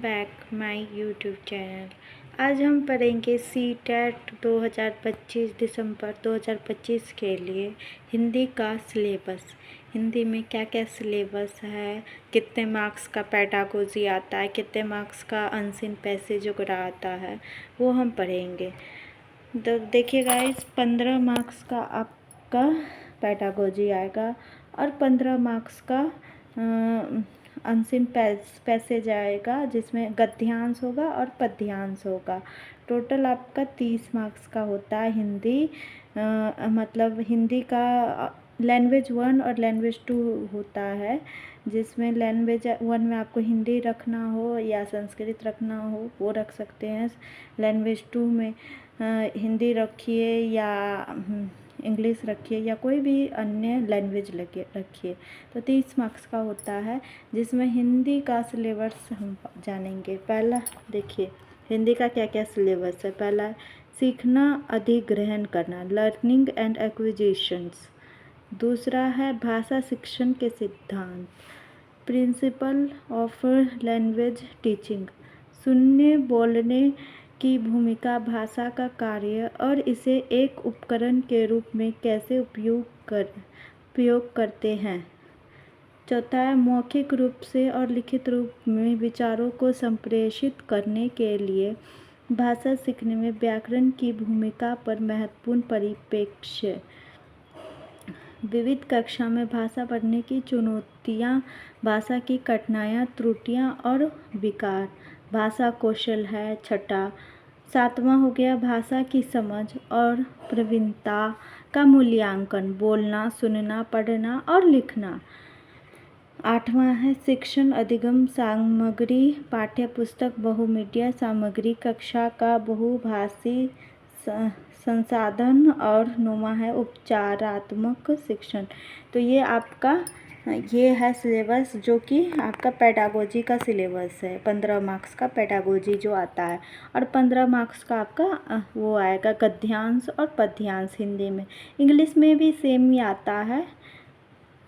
Back my YouTube channel. आज हम पढ़ेंगे सी-टेट 2025 दिसंबर 2025 के लिए हिंदी का सिलेबस। हिंदी में क्या क्या सिलेबस है, कितने मार्क्स का पेडागोजी आता है, कितने मार्क्स का अनसीन पैसेज वगैरह आता है, वो हम पढ़ेंगे। तो देखिए गाइस, 15 मार्क्स का आपका पेडागोजी आएगा और 15 मार्क्स का अनसीन पैसेज आएगा, जिसमें गद्यांश होगा और पद्यांश होगा। टोटल आपका 30 मार्क्स का होता है हिंदी। मतलब हिंदी का लैंग्वेज 1 और लैंग्वेज 2 होता है, जिसमें लैंग्वेज 1 में आपको हिंदी रखना हो या संस्कृत रखना हो वो रख सकते हैं। लैंग्वेज 2 में हिंदी रखिए या इंग्लिश रखिए या कोई भी अन्य लैंग्वेज रखिए। तो 30 मार्क्स का होता है, जिसमें हिंदी का सिलेबस हम जानेंगे। पहला देखिए हिंदी का क्या क्या सिलेबस है। पहला सीखना अधिग्रहण करना, लर्निंग एंड एक्विजिशंस। दूसरा है भाषा शिक्षण के सिद्धांत, प्रिंसिपल ऑफ लैंग्वेज टीचिंग, सुनने बोलने की भूमिका, भाषा का कार्य और इसे एक उपकरण के रूप में कैसे उपयोग करते हैं। चौथा है मौखिक रूप से और लिखित रूप में विचारों को संप्रेषित करने के लिए भाषा सीखने में व्याकरण की भूमिका पर महत्वपूर्ण परिप्रेक्ष्य। विविध कक्षा में भाषा पढ़ने की चुनौतियाँ, भाषा की कठिनाइयाँ, त्रुटियाँ और विकार, भाषा कौशल है। छठा, सातवां हो गया भाषा की समझ और प्रवीणता का मूल्यांकन, बोलना, सुनना, पढ़ना और लिखना। आठवां है शिक्षण अधिगम सामग्री, पाठ्य पुस्तक, बहुमीडिया सामग्री, कक्षा का बहुभाषी संसाधन। और नौवां है उपचारात्मक शिक्षण। तो ये है सिलेबस, जो कि आपका पेडागोजी का सिलेबस है। 15 मार्क्स का पेडागोजी जो आता है और 15 मार्क्स का आपका वो आएगा गद्यांश और पद्यांश हिंदी में। इंग्लिश में भी सेम ही आता है,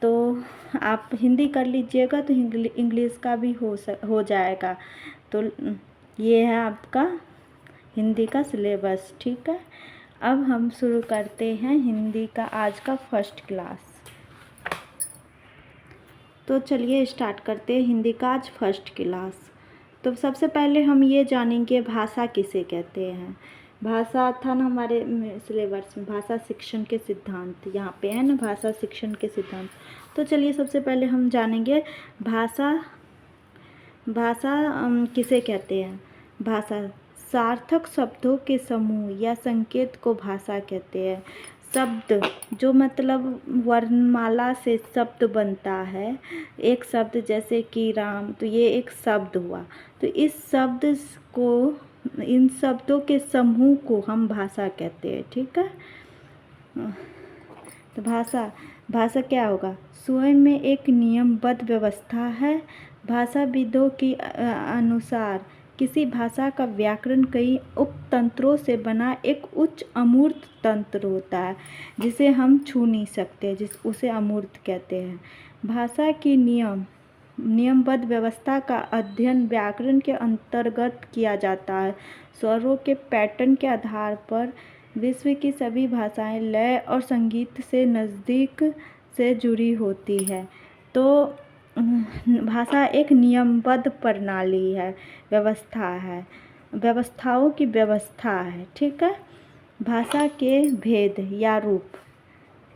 तो आप हिंदी कर लीजिएगा तो इंग्लिश का भी हो जाएगा। तो ये है आपका हिंदी का सिलेबस, ठीक है। अब हम शुरू करते हैं हिंदी का आज का फर्स्ट क्लास। तो चलिए स्टार्ट करते हैं हिंदी का आज फर्स्ट क्लास। तो सबसे पहले हम ये जानेंगे भाषा किसे कहते हैं। भाषा था ना हमारे सिलेबस में, भाषा शिक्षण के सिद्धांत, यहाँ पे है ना भाषा शिक्षण के सिद्धांत। तो चलिए सबसे पहले हम जानेंगे भाषा किसे कहते हैं। भाषा सार्थक शब्दों के समूह या संकेत को भाषा कहते हैं। शब्द जो मतलब वर्णमाला से शब्द बनता है, एक शब्द जैसे कि राम, तो ये एक शब्द हुआ। तो इन शब्दों के समूह को हम भाषा कहते हैं, ठीक है। तो भाषा क्या होगा, स्वयं में एक नियमबद्ध व्यवस्था है। भाषाविदों के अनुसार किसी भाषा का व्याकरण कई उपतंत्रों से बना एक उच्च अमूर्त तंत्र होता है, जिसे हम छू नहीं सकते, उसे अमूर्त कहते हैं। भाषा की नियमबद्ध व्यवस्था का अध्ययन व्याकरण के अंतर्गत किया जाता है। स्वरों के पैटर्न के आधार पर विश्व की सभी भाषाएं लय और संगीत से नज़दीक से जुड़ी होती है। तो भाषा एक नियमबद्ध प्रणाली है, व्यवस्थाओं की व्यवस्था है, ठीक है। भाषा के भेद या रूप,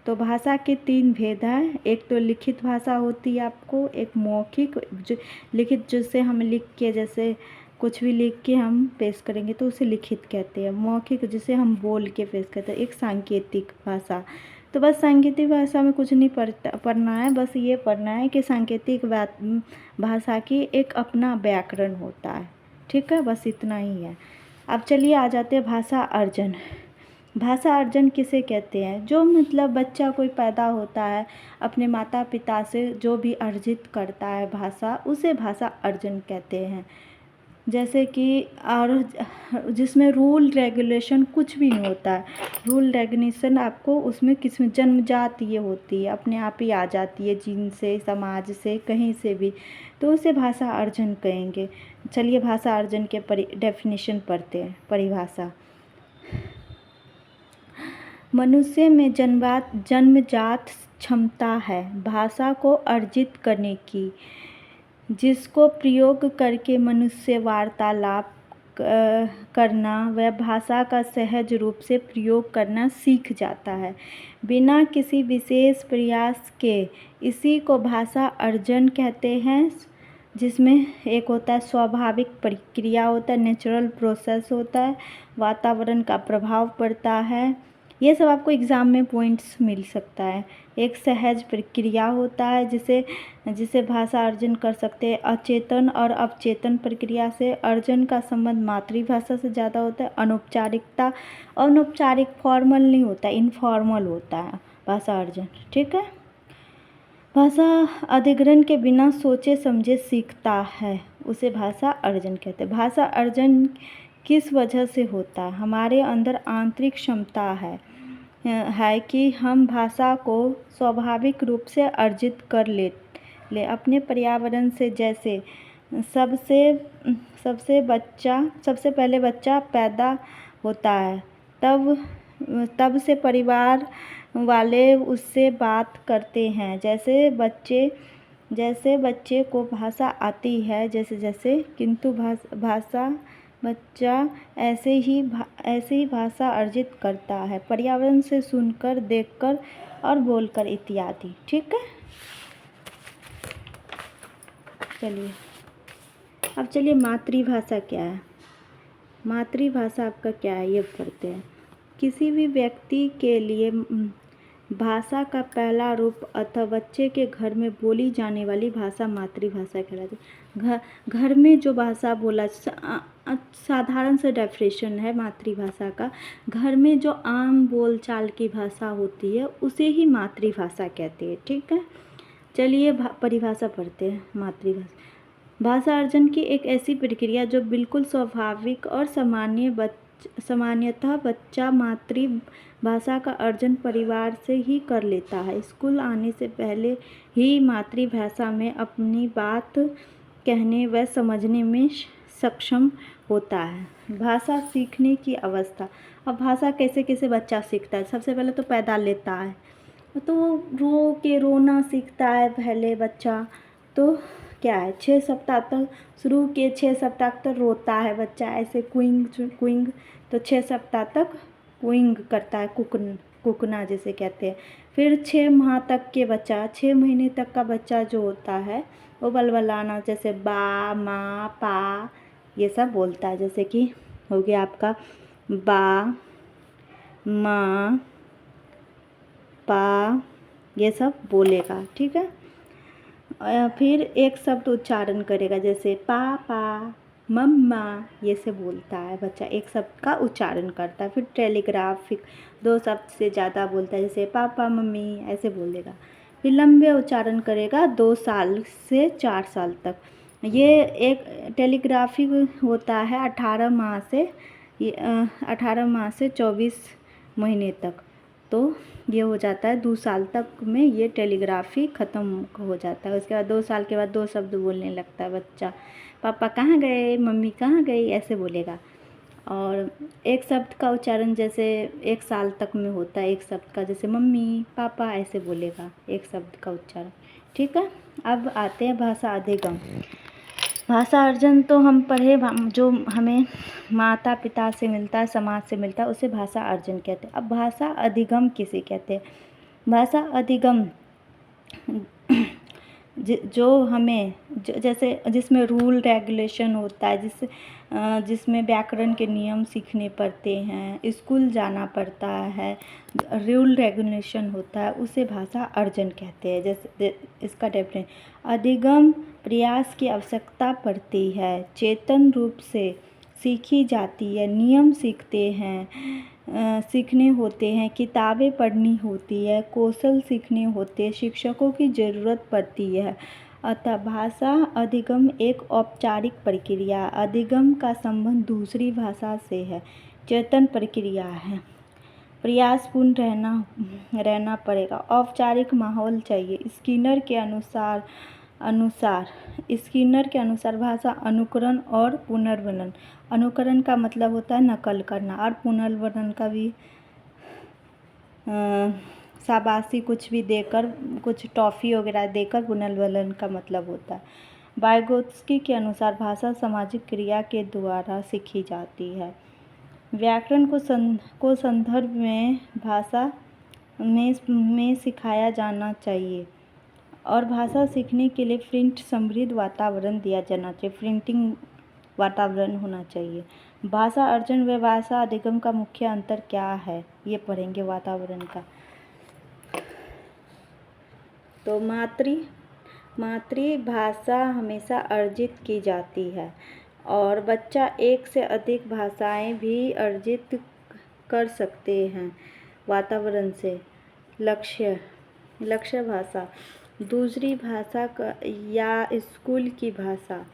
तो भाषा के 3 भेद हैं। एक तो लिखित भाषा होती है आपको, एक मौखिक जो लिखित, जिससे हम लिख के जैसे कुछ भी लिख के हम पेश करेंगे तो उसे लिखित कहते हैं। मौखिक जिसे हम बोल के पेश करते हैं। एक सांकेतिक भाषा, तो बस सांकेतिक भाषा में कुछ नहीं पढ़ना है, बस ये पढ़ना है कि सांकेतिक भाषा की एक अपना व्याकरण होता है, ठीक है, बस इतना ही है। अब चलिए आ जाते हैं भाषा अर्जन। भाषा अर्जन किसे कहते हैं, जो मतलब बच्चा कोई पैदा होता है, अपने माता पिता से जो भी अर्जित करता है भाषा, उसे भाषा अर्जन कहते हैं। जैसे कि और जिसमें रूल रेगुलेशन कुछ भी नहीं होता है। रूल रेगुलेशन आपको उसमें किसमें जन्मजात ये होती है, अपने आप ही आ जाती है, जीन से, समाज से, कहीं से भी, तो उसे भाषा अर्जन कहेंगे। चलिए भाषा अर्जन के डेफिनेशन पढ़ते हैं, परिभाषा। मनुष्य में जन्मजात क्षमता है भाषा को अर्जित करने की, जिसको प्रयोग करके मनुष्य वार्तालाप करना व भाषा का सहज रूप से प्रयोग करना सीख जाता है बिना किसी विशेष प्रयास के। इसी को भाषा अर्जन कहते हैं, जिसमें एक होता है स्वाभाविक प्रक्रिया होता है, नेचुरल प्रोसेस होता है, वातावरण का प्रभाव पड़ता है। ये सब आपको एग्ज़ाम में पॉइंट्स मिल सकता है। एक सहज प्रक्रिया होता है जिसे भाषा अर्जन कर सकते हैं। अचेतन और अवचेतन प्रक्रिया से अर्जन का संबंध मातृभाषा से ज़्यादा होता है। अनौपचारिक फॉर्मल नहीं होता, इनफॉर्मल होता है भाषा अर्जन, ठीक है। भाषा अधिग्रहण के बिना सोचे समझे सीखता है, उसे भाषा अर्जन कहते हैं। भाषा अर्जन किस वजह से होता है? हमारे अंदर आंतरिक क्षमता है कि हम भाषा को स्वाभाविक रूप से अर्जित कर ले अपने पर्यावरण से। जैसे सबसे पहले बच्चा पैदा होता है, तब से परिवार वाले उससे बात करते हैं। जैसे बच्चे को भाषा आती है, जैसे किंतु बच्चा ऐसे ही भाषा अर्जित करता है, पर्यावरण से सुनकर, देखकर और बोलकर इत्यादि, ठीक है। चलिए मातृभाषा क्या है। मातृभाषा आपका क्या है ये पढ़ते हैं। किसी भी व्यक्ति के लिए भाषा का पहला रूप अथवा बच्चे के घर में बोली जाने वाली भाषा मातृभाषा कहलाती है। घर में जो भाषा बोला, साधारण से डेफिनेशन है मातृभाषा का, घर में जो आम बोलचाल की भाषा होती है उसे ही मातृभाषा कहते हैं, ठीक है। चलिए परिभाषा पढ़ते हैं। मातृभाषा भाषा अर्जन की एक ऐसी प्रक्रिया जो बिल्कुल स्वाभाविक और सामान्यतः बच्चा मातृभाषा का अर्जन परिवार से ही कर लेता है। स्कूल आने से पहले ही मातृभाषा में अपनी बात कहने व समझने में सक्षम होता है। भाषा सीखने की अवस्था। अब भाषा कैसे बच्चा सीखता है? सबसे पहले तो पैदा लेता है, तो रोना सीखता है पहले बच्चा। तो क्या है, 6 सप्ताह तक, शुरू के 6 सप्ताह तक रोता है बच्चा, ऐसे कुइंग, तो 6 सप्ताह तक कुइंग करता है, कुकना जैसे कहते हैं। फिर 6 माह तक के बच्चा, 6 महीने तक का बच्चा जो होता है वो बलबलाना, जैसे बा, माँ, पा ये सब बोलता है। जैसे कि हो गया आपका बा, माँ, पा ये सब बोलेगा, ठीक है। फिर एक शब्द उच्चारण करेगा, जैसे पापा, मम्मा ये से बोलता है बच्चा, एक शब्द का उच्चारण करता है। फिर टेलीग्राफिक 2 शब्द से ज़्यादा बोलता है, जैसे पापा, मम्मी ऐसे बोलेगा। फिर लंबे उच्चारण करेगा 2 साल से 4 साल तक। ये एक टेलीग्राफिक होता है 18 माह से 24 महीने तक। तो ये हो जाता है 2 साल तक में ये टेलीग्राफी ख़त्म हो जाता है। उसके बाद 2 साल के बाद 2 शब्द बोलने लगता है बच्चा, पापा कहाँ गए, मम्मी कहाँ गई ऐसे बोलेगा। और एक शब्द का उच्चारण जैसे 1 साल तक में होता है, एक शब्द का, जैसे मम्मी, पापा ऐसे बोलेगा एक शब्द का उच्चारण, ठीक है। अब आते हैं भाषा अधिगम। भाषा अर्जन तो हम पढ़े, जो हमें माता पिता से मिलता है, समाज से मिलता है, उसे भाषा अर्जन कहते हैं। अब भाषा अधिगम किसे कहते हैं? भाषा अधिगम जो हमें जैसे जिसमें रूल रेगुलेशन होता है, जिसमें व्याकरण के नियम सीखने पड़ते हैं, स्कूल जाना पड़ता है, रूल रेगुलेशन होता है, उसे भाषा अर्जन कहते हैं। जैसे इसका डेफिनेशन, अधिगम प्रयास की आवश्यकता पड़ती है, चेतन रूप से सीखी जाती है, नियम सीखने होते हैं, किताबें पढ़नी होती है, कौशल सीखने होते हैं, शिक्षकों की ज़रूरत पड़ती है, अतः भाषा अधिगम एक औपचारिक प्रक्रिया, अधिगम का संबंध दूसरी भाषा से है, चेतन प्रक्रिया है, प्रयासपूर्ण रहना पड़ेगा, औपचारिक माहौल चाहिए। स्किनर के अनुसार भाषा अनुकरण और पुनर्वनन। अनुकरण का मतलब होता है नकल करना, और पुनर्वनन का भी शाबाशी कुछ भी देकर, कुछ टॉफ़ी वगैरह देकर पुनर्वनन का मतलब होता है। वाइगोत्स्की के अनुसार भाषा सामाजिक क्रिया के द्वारा सीखी जाती है। व्याकरण को संदर्भ में भाषा में सिखाया जाना चाहिए, और भाषा सीखने के लिए प्रिंट समृद्ध वातावरण दिया जाना चाहिए, प्रिंटिंग वातावरण होना चाहिए। भाषा अर्जन व भाषा अधिगम का मुख्य अंतर क्या है, ये पढ़ेंगे वातावरण का। तो मातृभाषा हमेशा अर्जित की जाती है, और बच्चा एक से अधिक भाषाएं भी अर्जित कर सकते हैं वातावरण से। लक्ष्य भाषा दूसरी भाषा का या स्कूल की भाषा।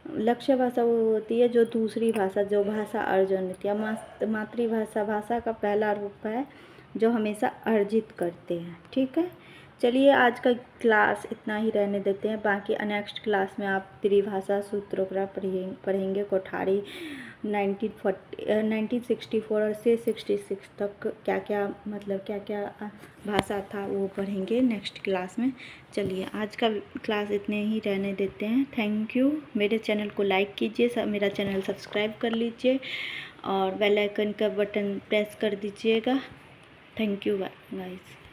लक्ष्य भाषा वो होती है जो दूसरी भाषा, जो भाषा अर्जन होती है। मातृभाषा भाषा का पहला रूप है जो हमेशा अर्जित करते हैं। ठीक है, चलिए आज का क्लास इतना ही रहने देते हैं। बाकी नेक्स्ट क्लास में आप त्रिभाषा सूत्रोग्राफ पढ़ेंगे। कोठारी 1964 से 66 तक क्या क्या भाषा था वो पढ़ेंगे नेक्स्ट क्लास में। चलिए आज का क्लास इतने ही रहने देते हैं। Thank you. मेरे चैनल को लाइक कीजिए, मेरा चैनल सब्सक्राइब कर लीजिए, और बेल आइकन का बटन प्रेस कर दीजिएगा। Thank you guys.